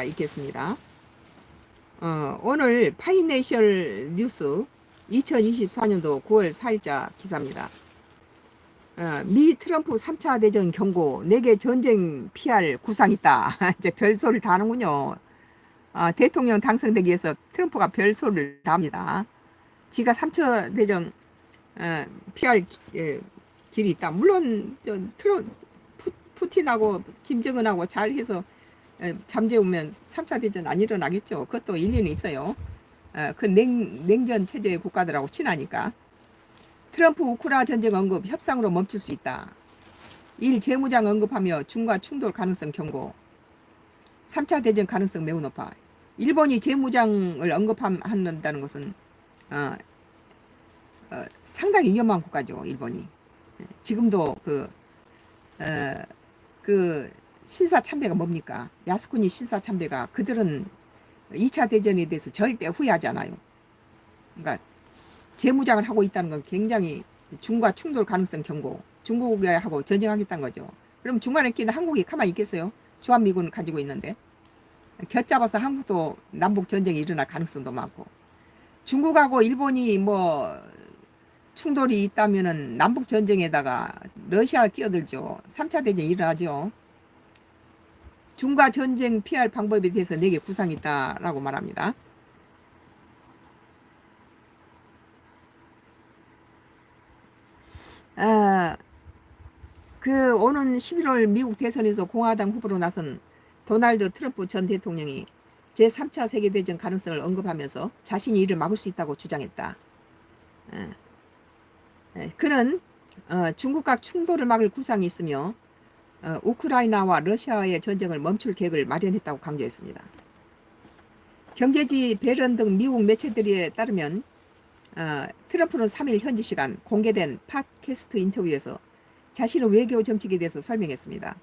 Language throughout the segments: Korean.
있겠습니다. 오늘 파이내셜 뉴스 2024년도 9월 4일자 기사입니다. 미 트럼프 3차 대전 경고, 내게 전쟁 피할 구상 있다. 이제 별소리를 다 하는군요. 대통령 당선되기 위해서 트럼프가 별소리를 다 합니다. 지가 3차 대전 피할 길이 있다. 물론 푸틴하고 김정은하고 잘해서 잠재우면 3차 대전 안 일어나겠죠. 그것도 일리는 있어요. 그 냉전 체제의 국가들하고 친하니까. 트럼프 우크라 전쟁 언급 협상으로 멈출 수 있다. 일 재무장 언급하며 중과 충돌 가능성 경고. 3차 대전 가능성 매우 높아. 일본이 재무장을 언급한다는 것은 상당히 위험한 국가죠. 일본이. 지금도 그 신사참배가 뭡니까? 야스쿠니 신사참배가 그들은 2차 대전에 대해서 절대 후회하지 않아요. 그러니까 재무장을 하고 있다는 건 굉장히 중과 충돌 가능성 경고. 중국하고 전쟁하겠다는 거죠. 그럼 중간에 끼는 한국이 가만히 있겠어요? 주한미군을 가지고 있는데. 곁잡아서 한국도 남북 전쟁이 일어날 가능성도 많고. 중국하고 일본이 뭐 충돌이 있다면은 남북 전쟁에다가 러시아가 끼어들죠. 3차 대전이 일어나죠. 중과 전쟁 피할 방법에 대해서 내게 구상이 있다라고 말합니다. 오는 11월 미국 대선에서 공화당 후보로 나선 도널드 트럼프 전 대통령이 제3차 세계대전 가능성을 언급하면서 자신이 이를 막을 수 있다고 주장했다. 그는 중국과 충돌을 막을 구상이 있으며 우크라이나와 러시아의 전쟁을 멈출 계획을 마련했다고 강조했습니다. 경제지 베런 등 미국 매체들에 따르면 트럼프는 3일 현지 시간 공개된 팟캐스트 인터뷰에서 자신의 외교 정책에 대해서 설명했습니다.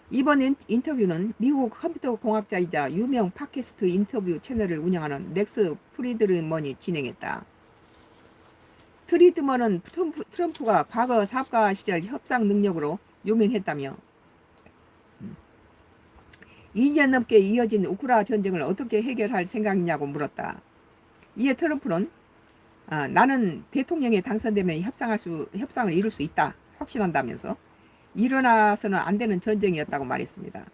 이번 인터뷰는 미국 컴퓨터 공학자이자 유명 팟캐스트 인터뷰 채널을 운영하는 렉스 프리드먼이 진행했다. 프리드먼은 트럼프가 과거 사업가 시절 협상 능력으로 유명했다며 2년 넘게 이어진 우크라 전쟁을 어떻게 해결할 생각이냐고 물었다. 이에 트럼프는 나는 대통령에 당선되면 협상을 이룰 수 있다 확신한다면서 일어나서는 안 되는 전쟁이었다고 말했습니다.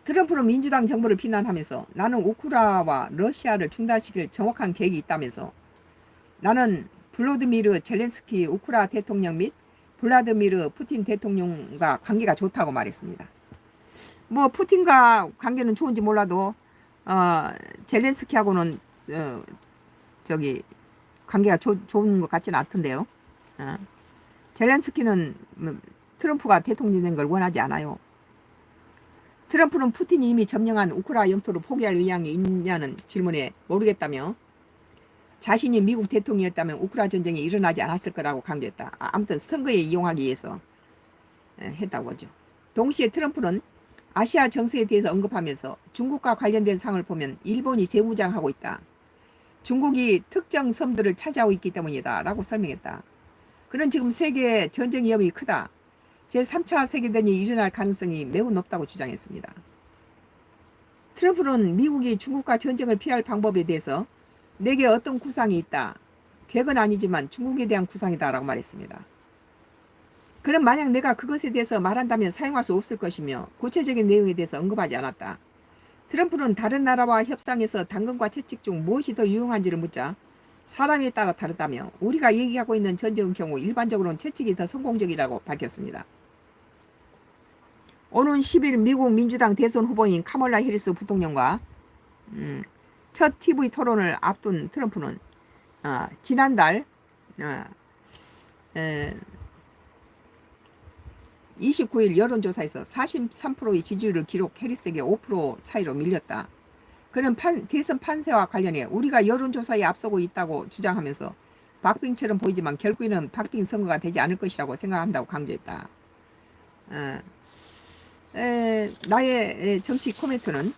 트럼프는 민주당 정부를 비난하면서 나는 우크라와 러시아를 중단시킬 정확한 계획이 있다면서 나는 블로드미르 젤렌스키 우크라 대통령 및 블라드미르 푸틴 대통령과 관계가 좋다고 말했습니다. 뭐 푸틴과 관계는 좋은지 몰라도 젤렌스키하고는 관계가 좋은 것 같지는 않던데요. 젤렌스키는 트럼프가 대통령 된 걸 원하지 않아요. 트럼프는 푸틴이 이미 점령한 우크라 영토를 포기할 의향이 있냐는 질문에 모르겠다며 자신이 미국 대통령이었다면 우크라 전쟁이 일어나지 않았을 거라고 강조했다. 아무튼 선거에 이용하기 위해서 했다고 하죠. 동시에 트럼프는 아시아 정세에 대해서 언급하면서 중국과 관련된 상을 보면 일본이 재무장하고 있다. 중국이 특정 섬들을 차지하고 있기 때문이다 라고 설명했다. 그는 지금 세계 전쟁 위험이 크다. 제3차 세계대전이 일어날 가능성이 매우 높다고 주장했습니다. 트럼프는 미국이 중국과 전쟁을 피할 방법에 대해서 내게 어떤 구상이 있다. 계획은 아니지만 중국에 대한 구상이다 라고 말했습니다. 그는 만약 내가 그것에 대해서 말한다면 사용할 수 없을 것이며 구체적인 내용에 대해서 언급하지 않았다. 트럼프는 다른 나라와 협상에서 당근과 채찍 중 무엇이 더 유용한지를 묻자 사람에 따라 다르다며 우리가 얘기하고 있는 전쟁의 경우 일반적으로는 채찍이 더 성공적이라고 밝혔습니다. 오는 10일 미국 민주당 대선 후보인 카멀라 해리스 부통령과 첫 TV 토론을 앞둔 트럼프는 지난달 29일 여론조사에서 43%의 지지율을 기록 해리스에게 5% 차이로 밀렸다. 그는 대선 판세와 관련해 우리가 여론조사에 앞서고 있다고 주장하면서 박빙처럼 보이지만 결국에는 박빙 선거가 되지 않을 것이라고 생각한다고 강조했다. 나의 정치 코멘트는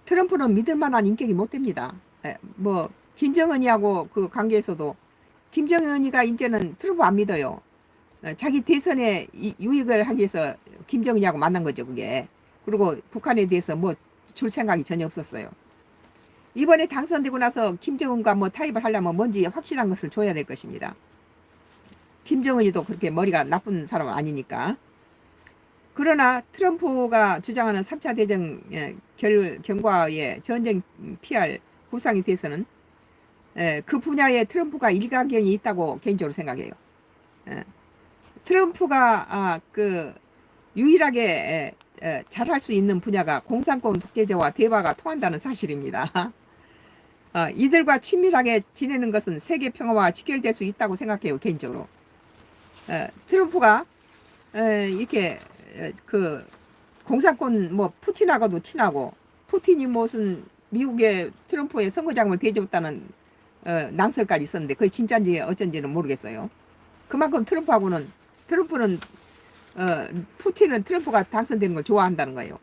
트럼프는 믿을만한 인격이 못 됩니다. 뭐 김정은이하고 그 관계에서도 김정은이가 이제는 트럼프 안 믿어요. 자기 대선에 유익을 하기 위해서 김정은이하고 만난 거죠, 그게. 그리고 북한에 대해서 뭐 줄 생각이 전혀 없었어요. 이번에 당선되고 나서 김정은과 뭐 타협을 하려면 뭔지 확실한 것을 줘야 될 것입니다. 김정은이도 그렇게 머리가 나쁜 사람은 아니니까. 그러나 트럼프가 주장하는 3차 대전 경과의 전쟁 피할 구상에 대해서는 그 분야에 트럼프가 일가견이 있다고 개인적으로 생각해요. 트럼프가 그 유일하게 잘할 수 있는 분야가 공산권 독재자와 대화가 통한다는 사실입니다. 이들과 친밀하게 지내는 것은 세계 평화와 직결될 수 있다고 생각해요, 개인적으로. 트럼프가 이렇게 그 공산권 뭐 푸틴하고도 친하고, 푸틴이 무슨 미국의 트럼프의 선거장을 대접했다는 낭설까지 있었는데 그게 진짜인지 어쩐지는 모르겠어요. 그만큼 트럼프는 푸틴은 트럼프가 당선되는 걸 좋아한다는 거예요.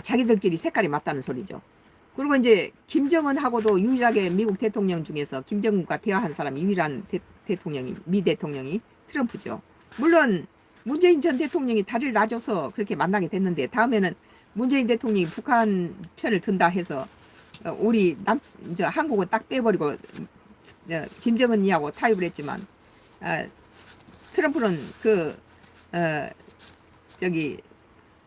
자기들끼리 색깔이 맞다는 소리죠. 그리고 이제 김정은하고도 유일하게 미국 대통령 중에서 김정은과 대화한 사람이 유일한 대통령이 미 대통령이 트럼프죠. 물론 문재인 전 대통령이 다리를 놔줘서 그렇게 만나게 됐는데, 다음에는 문재인 대통령이 북한 편을 든다 해서 우리 한국은 딱 빼버리고 김정은이하고 타협을 했지만, 트럼프는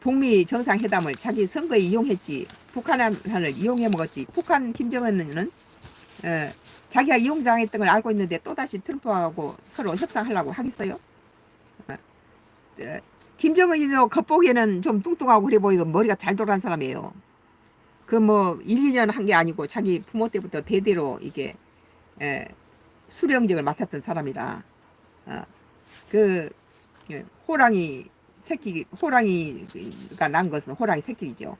북미 정상회담을 자기 선거에 이용했지, 북한을 이용해 먹었지. 북한 김정은은 자기가 이용당했던 걸 알고 있는데 또다시 트럼프하고 서로 협상하려고 하겠어요? 김정은이도 겉보기에는 좀 뚱뚱하고 그래 보이고 머리가 잘 돌아간 사람이에요. 그 뭐 1, 2년 한 게 아니고 자기 부모 때부터 대대로 이게 수령직을 맡았던 사람이라, 그 호랑이가 난 것은 호랑이 새끼죠.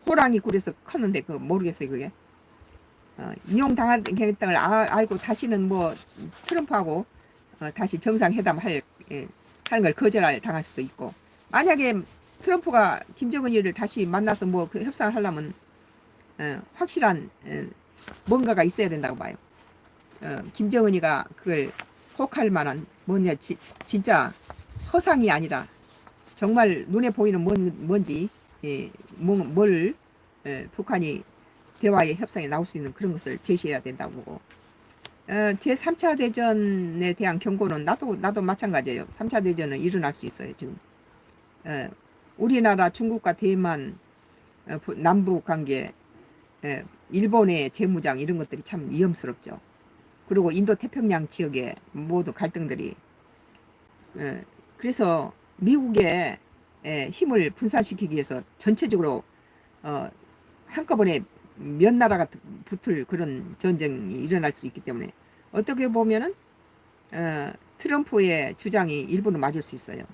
호랑이 굴에서 컸는데 그 모르겠어요, 그게. 이용당했던 걸 알고 다시는 뭐 트럼프하고 다시 정상회담 하는 걸 거절할 수도 있고, 만약에 트럼프가 김정은이를 다시 만나서 뭐 그 협상을 하려면 확실한 뭔가가 있어야 된다고 봐요. 김정은이가 그걸 혹할 만한 뭐냐, 진짜 허상이 아니라 정말 눈에 보이는 뭔지, 뭘 북한이 대화의 협상에 나올 수 있는 그런 것을 제시해야 된다고 보고, 제3차 대전에 대한 경고는 나도 마찬가지예요. 3차 대전은 일어날 수 있어요, 지금. 우리나라 중국과 대만 남북 관계, 일본의 재무장 이런 것들이 참 위험스럽죠. 그리고 인도 태평양 지역의 모든 갈등들이, 그래서 미국의 힘을 분산시키기 위해서 전체적으로 한꺼번에 몇 나라가 붙을 그런 전쟁이 일어날 수 있기 때문에, 어떻게 보면은 트럼프의 주장이 일부는 맞을 수 있어요.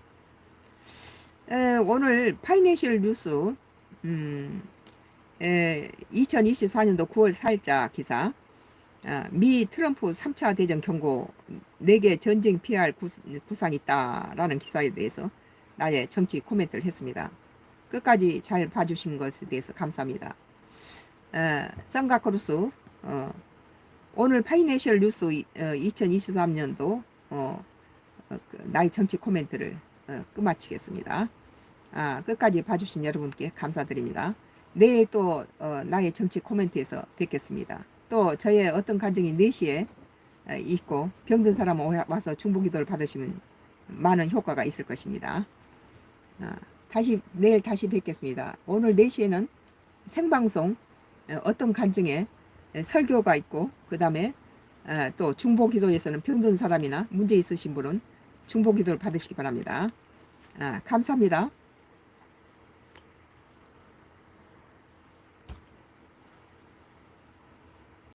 오늘 파이낸셜 뉴스 2024년도 9월 4일자 기사, 미 트럼프 3차 대전 경고, 4개 전쟁 피할 구상이 있다라는 기사에 대해서 나의 정치 코멘트를 했습니다. 끝까지 잘 봐주신 것에 대해서 감사합니다. 썬가크루스, 오늘 파이낸셜 뉴스 2023년도 나의 정치 코멘트를 끝마치겠습니다. 끝까지 봐주신 여러분께 감사드립니다. 내일 또 나의 정치 코멘트에서 뵙겠습니다. 또 저의 어떤 간증이 4시에 있고 병든 사람 와서 중보기도를 받으시면 많은 효과가 있을 것입니다. 내일 다시 뵙겠습니다. 오늘 4시에는 생방송, 어떤 간증에 설교가 있고, 그 다음에 또 중보기도에서는 병든 사람이나 문제 있으신 분은 중보기도를 받으시기 바랍니다. 감사합니다.